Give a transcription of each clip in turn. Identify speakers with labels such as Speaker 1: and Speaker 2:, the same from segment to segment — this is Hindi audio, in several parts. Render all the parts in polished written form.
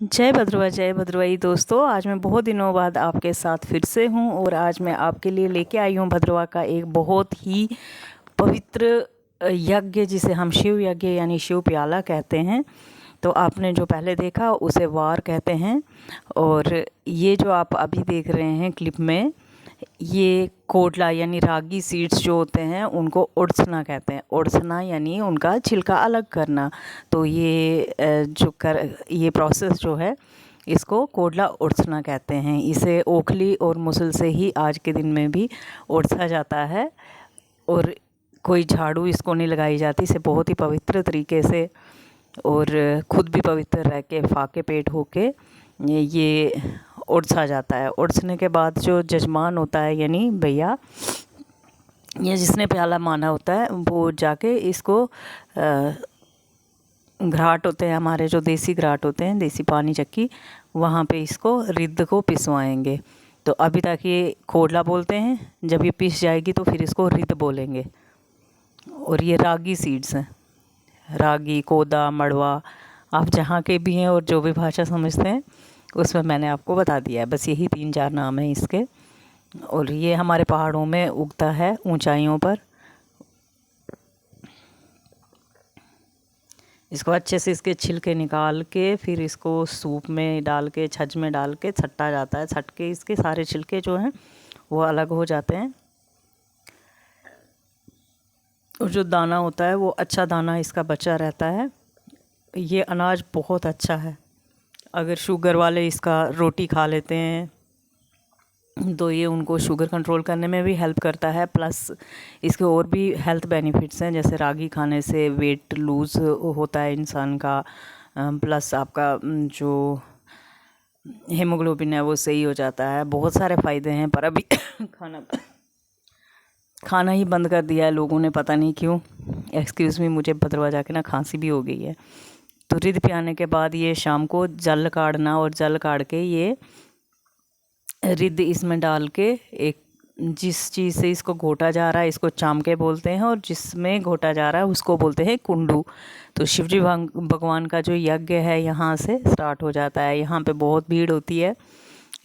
Speaker 1: जय भद्रवाही दोस्तों। आज मैं बहुत दिनों बाद आपके साथ फिर से हूँ और आज मैं आपके लिए लेके आई हूँ भद्रवा का एक बहुत ही पवित्र यज्ञ, जिसे हम शिव यज्ञ यानी शिव प्याला कहते हैं। तो आपने जो पहले देखा उसे वार कहते हैं, और ये जो आप अभी देख रहे हैं क्लिप में, ये कोटला यानी रागी सीड्स जो होते हैं उनको उड़सना कहते हैं। उड़सना यानी उनका छिलका अलग करना। तो ये प्रोसेस जो है इसको कोटला उड़सना कहते हैं। इसे ओखली और मुसल से ही आज के दिन में भी उड़सा जाता है, और कोई झाड़ू इसको नहीं लगाई जाती। इसे बहुत ही पवित्र तरीके से और खुद भी पवित्र रह के फाके पेट होके ये उड़सा जाता है। उड़सने के बाद जो जजमान होता है यानी भैया, ये जिसने प्याला माना होता है, वो जाके इसको घराट होते हैं हमारे, जो देसी घराट होते हैं, देसी पानी चक्की, वहाँ पे इसको रिद्ध को पिसवाएंगे। तो अभी तक ये खोडला बोलते हैं, जब ये पिस जाएगी तो फिर इसको रिद्ध बोलेंगे। और ये रागी सीड्स हैं, रागी, कोदा, मड़वा, आप जहाँ के भी हैं और जो भी भाषा समझते हैं उसमें मैंने आपको बता दिया है। बस यही 3-4 नाम हैं इसके। और ये हमारे पहाड़ों में उगता है, ऊंचाइयों पर। इसको अच्छे से इसके छिलके निकाल के फिर इसको सूप में डाल के, छज में डाल के छट्टा जाता है। छट के इसके सारे छिलके जो हैं वो अलग हो जाते हैं, और जो दाना होता है वो अच्छा दाना इसका बचा रहता है। ये अनाज बहुत अच्छा है। अगर शुगर वाले इसका रोटी खा लेते हैं तो ये उनको शुगर कंट्रोल करने में भी हेल्प करता है। प्लस इसके और भी हेल्थ बेनिफिट्स हैं, जैसे रागी खाने से वेट लूज़ होता है इंसान का। प्लस आपका जो हीमोग्लोबिन है वो सही हो जाता है। बहुत सारे फ़ायदे हैं, पर अभी खाना ही बंद कर दिया है लोगों ने, पता नहीं क्यों। एक्सक्यूज़ मी, मुझे भद्रवा जाके ना खांसी भी हो गई है। तो रिद्ध पियाने के बाद ये शाम को जल काढ़ना, और जल काढ़ के ये रिद्ध इसमें डाल के, एक जिस चीज़ से इसको घोटा जा रहा है इसको चामके बोलते हैं, और जिसमें घोटा जा रहा है उसको बोलते हैं कुंडू। तो शिवजी भगवान का जो यज्ञ है यहाँ से स्टार्ट हो जाता है। यहाँ पे बहुत भीड़ होती है।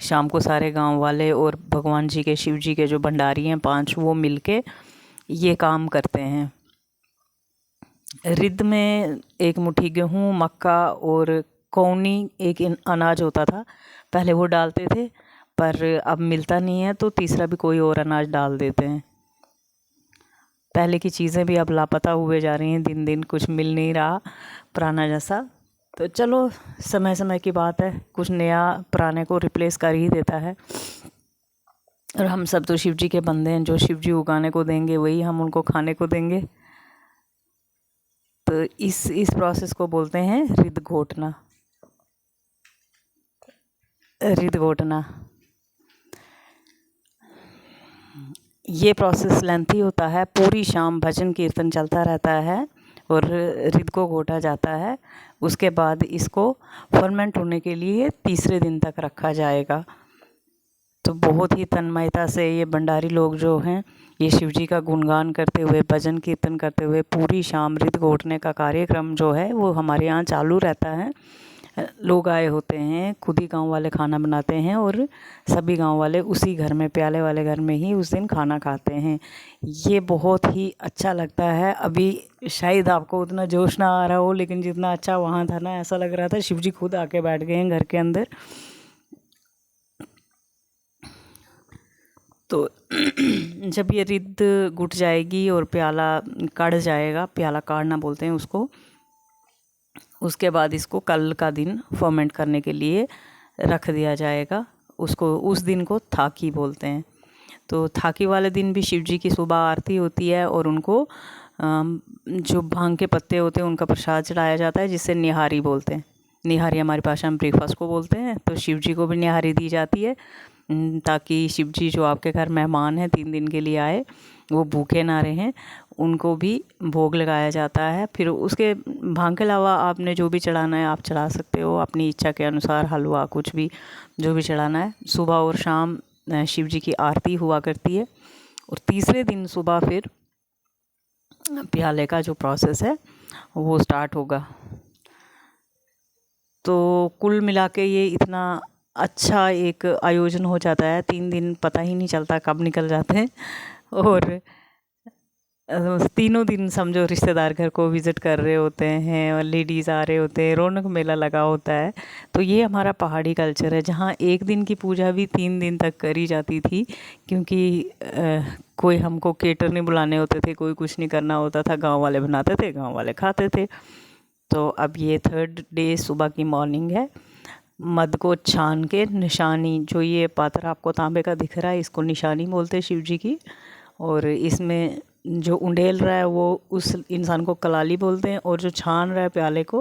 Speaker 1: शाम को सारे गांव वाले और भगवान जी के, शिव जी के जो भंडारी हैं 5, वो मिलके ये काम करते हैं। रिद्ध में एक मुट्ठी गेहूँ, मक्का और कौनी एक अनाज होता था, पहले वो डालते थे, पर अब मिलता नहीं है तो तीसरा भी कोई और अनाज डाल देते हैं। पहले की चीज़ें भी अब लापता हुए जा रही हैं, दिन दिन कुछ मिल नहीं रहा पुराना जैसा। तो चलो, समय समय की बात है, कुछ नया पुराने को रिप्लेस कर ही देता है। और हम सब तो शिव जी के बंदे हैं, जो शिव जी उगाने को देंगे वही हम उनको खाने को देंगे। तो इस प्रोसेस को बोलते हैं रिद्ध घोटना। रिद्ध घोटना ये प्रोसेस लेंथी होता है। पूरी शाम भजन कीर्तन चलता रहता है और रिद्ध को घोटा जाता है। उसके बाद इसको फर्मेंट होने के लिए तीसरे दिन तक रखा जाएगा। तो बहुत ही तन्मयता से ये भंडारी लोग जो हैं, ये शिवजी का गुणगान करते हुए, भजन कीर्तन करते हुए पूरी शाम रिद्ध घोटने का कार्यक्रम जो है वो हमारे यहाँ चालू रहता है। लोग आए होते हैं, खुद ही गांव वाले खाना बनाते हैं, और सभी गांव वाले उसी घर में, प्याले वाले घर में ही उस दिन खाना खाते हैं। ये बहुत ही अच्छा लगता है। अभी शायद आपको उतना जोश ना आ रहा हो, लेकिन जितना अच्छा वहाँ था ना, ऐसा लग रहा था शिवजी खुद आके बैठ गए हैं घर के अंदर। तो जब ये रिद्ध घुट जाएगी और प्याला काढ़ जाएगा, प्याला काढ़ना बोलते हैं उसको, उसके बाद इसको कल का दिन फर्मेंट करने के लिए रख दिया जाएगा। उसको, उस दिन को थाकी बोलते हैं। तो थाकी वाले दिन भी शिव जी की सुबह आरती होती है, और उनको जो भांग के पत्ते होते हैं उनका प्रसाद चढ़ाया जाता है, जिसे निहारी बोलते हैं। निहारी हमारी भाषा में ब्रेकफास्ट को बोलते हैं। तो शिव जी को भी निहारी दी जाती है, ताकि शिव जी जो आपके घर मेहमान हैं 3 दिन के लिए आए, वो भूखे ना रहें। उनको भी भोग लगाया जाता है। फिर उसके भांग के अलावा आपने जो भी चढ़ाना है आप चढ़ा सकते हो, अपनी इच्छा के अनुसार, हलवा, कुछ भी जो भी चढ़ाना है। सुबह और शाम शिव जी की आरती हुआ करती है। और तीसरे दिन सुबह फिर प्याले का जो प्रोसेस है वो स्टार्ट होगा। तो कुल मिला के ये इतना अच्छा एक आयोजन हो जाता है, 3 दिन पता ही नहीं चलता कब निकल जाते हैं। और तीनों दिन समझो रिश्तेदार घर को विज़िट कर रहे होते हैं और लेडीज़ आ रहे होते हैं, रौनक मेला लगा होता है। तो ये हमारा पहाड़ी कल्चर है, जहाँ एक दिन की पूजा भी 3 दिन तक करी जाती थी, क्योंकि कोई हमको केटर नहीं बुलाने होते थे, कोई कुछ नहीं करना होता था, गांव वाले बनाते थे, गांव वाले खाते थे। तो अब ये 3rd डे सुबह की मॉर्निंग है। मद को छान के निशानी, जो ये पात्र आपको तांबे का दिख रहा है, इसको निशानी बोलते हैं शिव जी की। और इसमें जो उंडेल रहा है वो उस इंसान को कलाली बोलते हैं, और जो छान रहा है प्याले को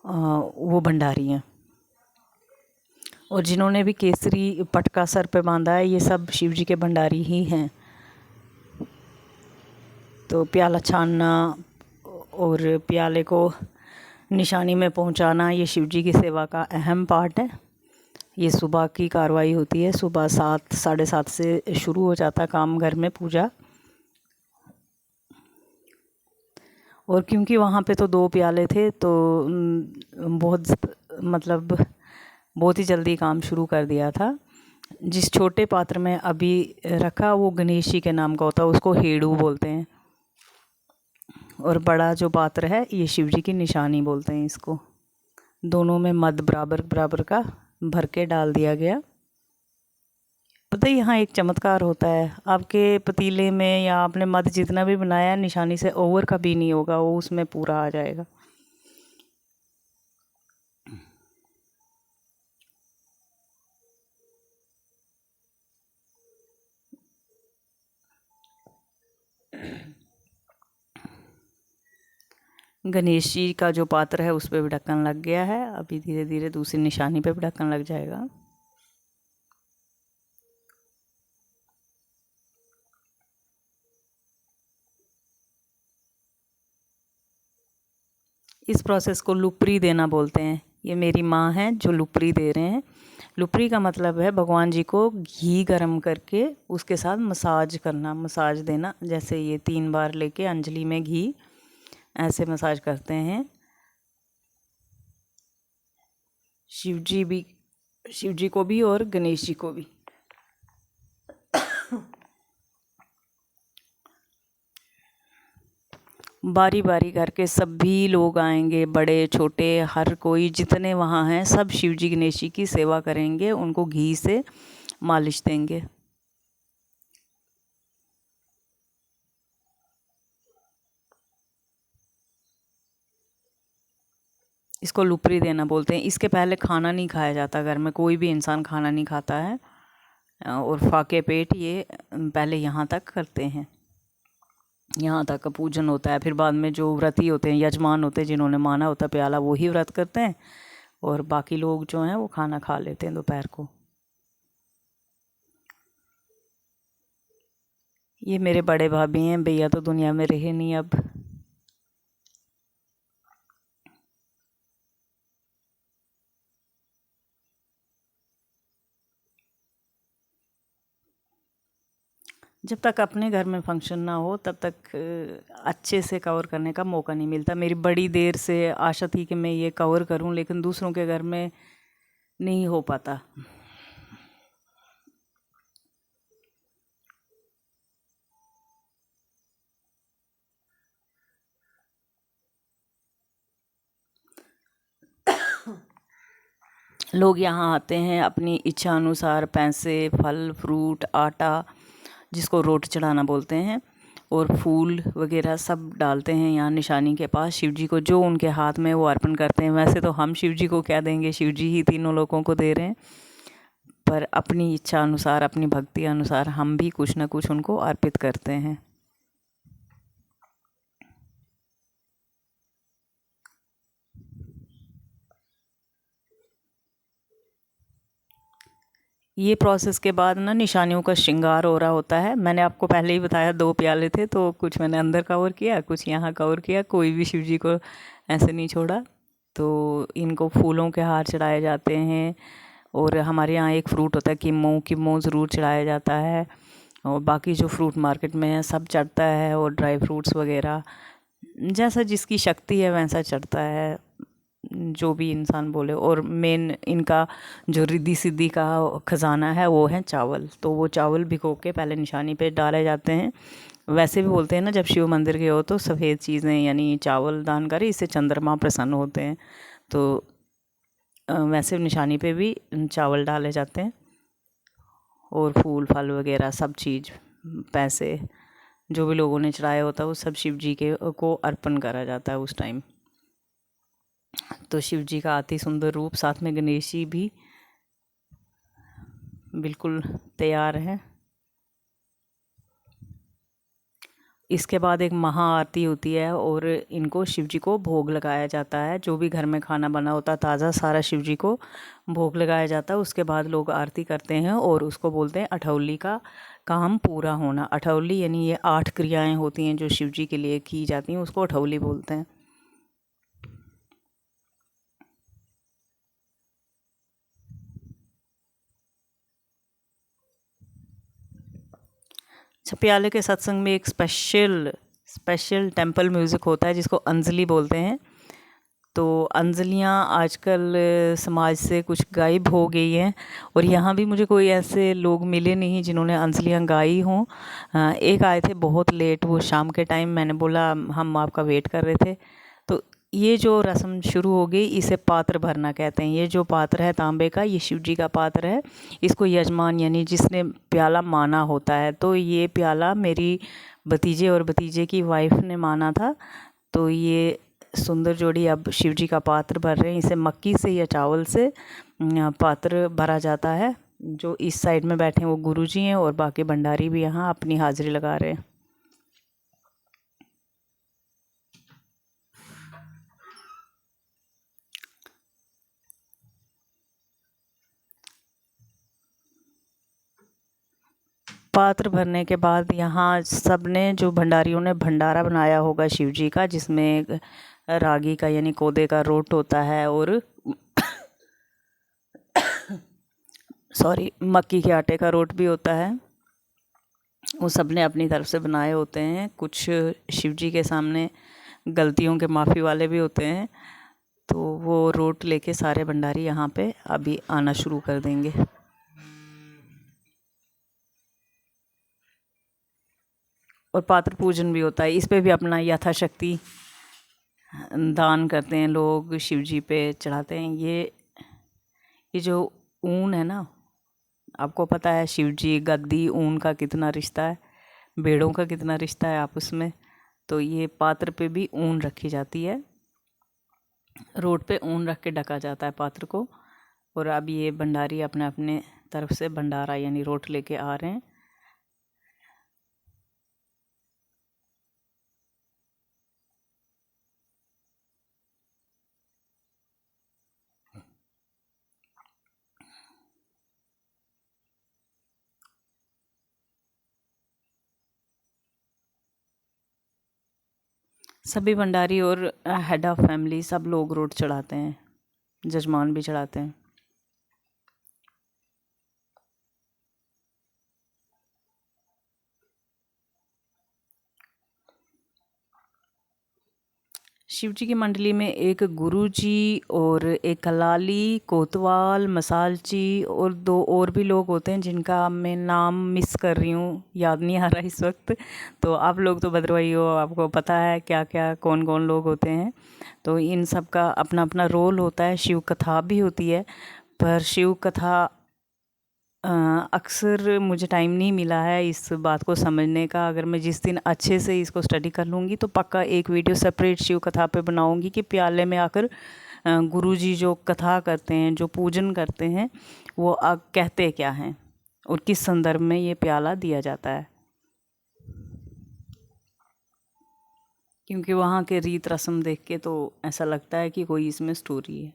Speaker 1: वो भंडारी हैं। और जिन्होंने भी केसरी पटका सर पे बांधा है, ये सब शिव जी के भंडारी ही हैं। तो प्याला छानना और प्याले को निशानी में पहुंचाना, ये शिव जी की सेवा का अहम पार्ट है। ये सुबह की कार्रवाई होती है, सुबह 7 साढ़े 7 से शुरू हो जाता है काम, घर में पूजा। और क्योंकि वहाँ पे तो 2 प्याले थे, तो बहुत ही जल्दी काम शुरू कर दिया था। जिस छोटे पात्र में अभी रखा वो गणेश जी के नाम का होता है, उसको हेड़ू बोलते हैं। और बड़ा जो पात्र है ये शिव जी की निशानी बोलते हैं इसको। दोनों में मद बराबर बराबर का भर के डाल दिया गया। पता है यहाँ एक चमत्कार होता है, आपके पतीले में या आपने मद जितना भी बनाया है, निशानी से ओवर कभी नहीं होगा, वो उसमें पूरा आ जाएगा। गणेश जी का जो पात्र है उस पर भी ढक्कन लग गया है, अभी धीरे धीरे दूसरी निशानी पे भी ढक्कन लग जाएगा। इस प्रोसेस को लुपरी देना बोलते हैं। ये मेरी माँ हैं जो लुपरी दे रहे हैं। लुपरी का मतलब है भगवान जी को घी गरम करके उसके साथ मसाज करना, मसाज देना। जैसे ये 3 बार लेके अंजलि में घी ऐसे मसाज करते हैं। शिव जी को भी और गणेश जी को भी। बारी बारी करके सभी लोग आएंगे, बड़े छोटे हर कोई, जितने वहाँ हैं सब शिव जी गणेश जी की सेवा करेंगे, उनको घी से मालिश देंगे। इसको लुपरी देना बोलते हैं। इसके पहले खाना नहीं खाया जाता, घर में कोई भी इंसान खाना नहीं खाता है। और फाके पेट ये पहले यहाँ तक करते हैं, यहाँ तक का पूजन होता है। फिर बाद में जो व्रती होते हैं, यजमान होते हैं, जिन्होंने माना होता है प्याला, वो ही व्रत करते हैं, और बाकी लोग जो हैं वो खाना खा लेते हैं दोपहर को। ये मेरे बड़े भाभी हैं, भैया तो दुनिया में रहे नहीं अब। जब तक अपने घर में फंक्शन ना हो तब तक अच्छे से कवर करने का मौका नहीं मिलता। मेरी बड़ी देर से आशा थी कि मैं ये कवर करूं, लेकिन दूसरों के घर में नहीं हो पाता। लोग यहाँ आते हैं अपनी इच्छा अनुसार, पैसे, फल, फ्रूट, आटा, जिसको रोट चढ़ाना बोलते हैं, और फूल वगैरह सब डालते हैं यहाँ निशानी के पास। शिव जी को जो उनके हाथ में वो अर्पण करते हैं। वैसे तो हम शिव जी को क्या देंगे, शिव जी ही तीनों लोगों को दे रहे हैं, पर अपनी इच्छा अनुसार, अपनी भक्ति अनुसार हम भी कुछ ना कुछ उनको अर्पित करते हैं। ये प्रोसेस के बाद ना निशानियों का श्रृंगार हो रहा होता है। मैंने आपको पहले ही बताया 2 प्याले थे, तो कुछ मैंने अंदर कवर किया, कुछ यहाँ कवर किया, कोई भी शिव जी को ऐसे नहीं छोड़ा। तो इनको फूलों के हार चढ़ाए जाते हैं। और हमारे यहाँ एक फ्रूट होता है किम्मो, किम्मो ज़रूर चढ़ाया जाता है। और बाकी जो फ्रूट मार्केट में है सब चढ़ता है, और ड्राई फ्रूट्स वगैरह जैसा जिसकी शक्ति है वैसा चढ़ता है। जो भी इंसान बोले। और मेन इनका जो रिद्धि सिद्धि का खजाना है वो है चावल। तो वो चावल भिगो के पहले निशानी पे डाले जाते हैं। वैसे भी बोलते हैं ना, जब शिव मंदिर गए हो तो सफ़ेद चीज़ें यानी चावल दान करें, इससे चंद्रमा प्रसन्न होते हैं। तो वैसे निशानी पे भी चावल डाले जाते हैं, और फूल फल वगैरह सब चीज़, पैसे जो भी लोगों ने चढ़ाया होता है वो सब शिव जी के को अर्पण करा जाता है उस टाइम। तो शिव जी का अति सुंदर रूप, साथ में गणेश जी भी बिल्कुल तैयार है। इसके बाद एक महाआरती होती है और इनको शिव जी को भोग लगाया जाता है। जो भी घर में खाना बना होता है ताज़ा, सारा शिव जी को भोग लगाया जाता है। उसके बाद लोग आरती करते हैं और उसको बोलते हैं अठौली का काम पूरा होना। अठौली यानी ये 8 क्रियाएं होती हैं जो शिव जी के लिए की जाती हैं, उसको अठौली बोलते हैं। छपियाले के सत्संग में एक स्पेशल टेम्पल म्यूज़िक होता है जिसको अंजलि बोलते हैं। तो अंजलियाँ आजकल समाज से कुछ गायब हो गई हैं, और यहाँ भी मुझे कोई ऐसे लोग मिले नहीं जिन्होंने अंजलियाँ गाई हों। एक आए थे बहुत लेट, वो शाम के टाइम, मैंने बोला हम आपका वेट कर रहे थे। तो ये जो रस्म शुरू हो गई, इसे पात्र भरना कहते हैं। ये जो पात्र है तांबे का, ये शिव जी का पात्र है। इसको यजमान यानी जिसने प्याला माना होता है, तो ये प्याला मेरी भतीजे और भतीजे की वाइफ ने माना था। तो ये सुंदर जोड़ी अब शिव जी का पात्र भर रहे हैं। इसे मक्की से या चावल से पात्र भरा जाता है। जो इस साइड में बैठे हैं वो गुरुजी हैं, और बाकी भंडारी भी यहाँ अपनी हाजिरी लगा रहे हैं। पात्र भरने के बाद यहाँ सबने, जो भंडारियों ने भंडारा बनाया होगा शिव जी का, जिसमें रागी का यानी कोदे का रोट होता है और मक्की के आटे का रोट भी होता है, वो सब ने अपनी तरफ से बनाए होते हैं। कुछ शिव जी के सामने गलतियों के माफ़ी वाले भी होते हैं। तो वो रोट लेके सारे भंडारी यहाँ पे अभी आना शुरू कर देंगे। और पात्र पूजन भी होता है, इस पे भी अपना यथाशक्ति दान करते हैं लोग, शिव जी पे चढ़ाते हैं। ये जो ऊन है ना, आपको पता है शिव जी गद्दी ऊन का कितना रिश्ता है, भेड़ों का कितना रिश्ता है आपस में। तो ये पात्र पे भी ऊन रखी जाती है, रोड पे ऊन रख के ढका जाता है पात्र को। और अब ये भंडारी अपने अपने तरफ से भंडारा यानी रोट लेके आ रहे हैं। सभी भंडारी और हेड ऑफ फैमिली सब लोग रोट चढ़ाते हैं, जजमान भी चढ़ाते हैं। शिव जी की मंडली में एक गुरुजी और एक कलाली, कोतवाल, मसालची और 2 और भी लोग होते हैं जिनका मैं नाम मिस कर रही हूँ, याद नहीं आ रहा इस वक्त। तो आप लोग तो भद्रवाही हो, आपको पता है क्या क्या कौन कौन लोग होते हैं। तो इन सब का अपना अपना रोल होता है। शिव कथा भी होती है, पर शिव कथा अक्सर मुझे टाइम नहीं मिला है इस बात को समझने का। अगर मैं जिस दिन अच्छे से इसको स्टडी कर लूँगी तो पक्का एक वीडियो सेपरेट शिव कथा पे बनाऊँगी कि प्याले में आकर गुरुजी जो कथा करते हैं, जो पूजन करते हैं, वो कहते क्या हैं और किस संदर्भ में ये प्याला दिया जाता है। क्योंकि वहाँ के रीत रस्म देख के तो ऐसा लगता है कि कोई इसमें स्टोरी है।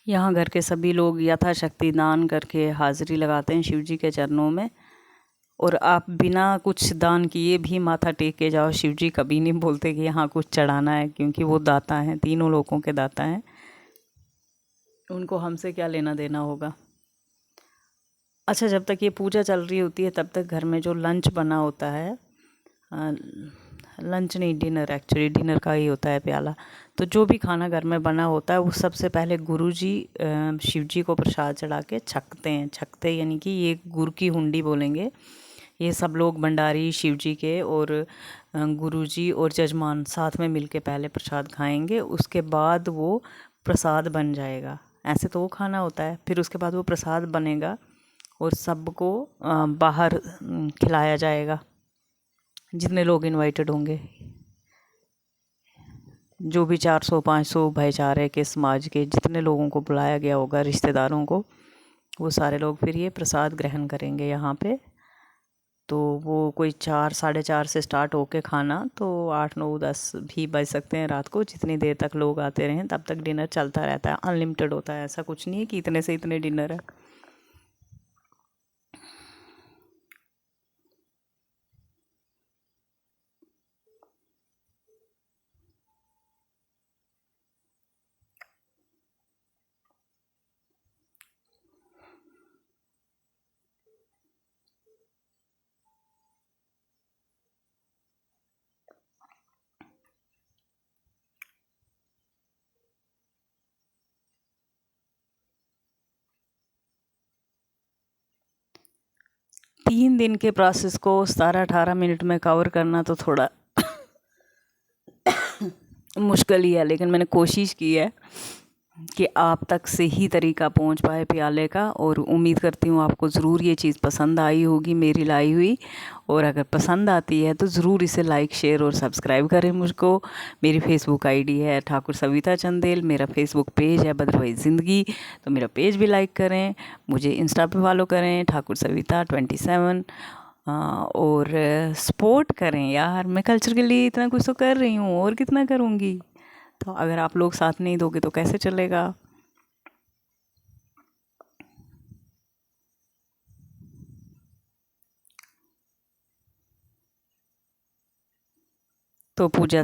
Speaker 1: यहाँ घर के सभी लोग यथाशक्ति दान करके हाजिरी लगाते हैं शिव जी के चरणों में। और आप बिना कुछ दान किए भी माथा टेक के जाओ, शिव जी कभी नहीं बोलते कि यहाँ कुछ चढ़ाना है, क्योंकि वो दाता हैं, तीनों लोगों के दाता हैं, उनको हमसे क्या लेना देना होगा। अच्छा, जब तक ये पूजा चल रही होती है तब तक घर में जो लंच बना होता है, लंच नहीं, डिनर, एक्चुअली डिनर का ही होता है प्याला, तो जो भी खाना घर में बना होता है वो सबसे पहले गुरुजी शिव जी को प्रसाद चढ़ा के छकते हैं। छकते यानी कि ये गुड़ की हुंडी बोलेंगे। ये सब लोग भंडारी शिव जी के और गुरुजी और जजमान साथ में मिलके पहले प्रसाद खाएंगे, उसके बाद वो प्रसाद बन जाएगा। ऐसे तो वो खाना होता है, फिर उसके बाद वो प्रसाद बनेगा और सबको बाहर खिलाया जाएगा, जितने लोग इनवाइटेड होंगे, जो भी 400-500 भाईचारे के समाज के जितने लोगों को बुलाया गया होगा, रिश्तेदारों को, वो सारे लोग फिर ये प्रसाद ग्रहण करेंगे यहाँ पे। तो वो कोई 4, 4:30 से स्टार्ट होके खाना, तो 8, 9, 10 भी बज सकते हैं रात को, जितनी देर तक लोग आते रहें तब तक डिनर चलता रहता है, अनलिमिटेड होता है, ऐसा कुछ नहीं है कि इतने से इतने डिनर है। तीन दिन के प्रोसेस को 17-18 मिनट में कवर करना तो थोड़ा मुश्किल ही है, लेकिन मैंने कोशिश की है कि आप तक सही तरीका पहुंच पाए प्याले का, और उम्मीद करती हूँ आपको ज़रूर ये चीज़ पसंद आई होगी मेरी लाई हुई। और अगर पसंद आती है तो ज़रूर इसे लाइक, शेयर और सब्सक्राइब करें मुझको। मेरी फेसबुक आईडी है ठाकुर सविता चंदेल, मेरा फेसबुक पेज है बदरवाई ज़िंदगी, तो मेरा पेज भी लाइक करें, मुझे इंस्टा पे फॉलो करें ठाकुर सविता 27। और सपोर्ट करें यार, मैं कल्चर के लिए इतना कुछ तो कर रही हूँ, और कितना करूँगी। तो अगर आप लोग साथ नहीं दोगे तो कैसे चलेगा। तो पूजा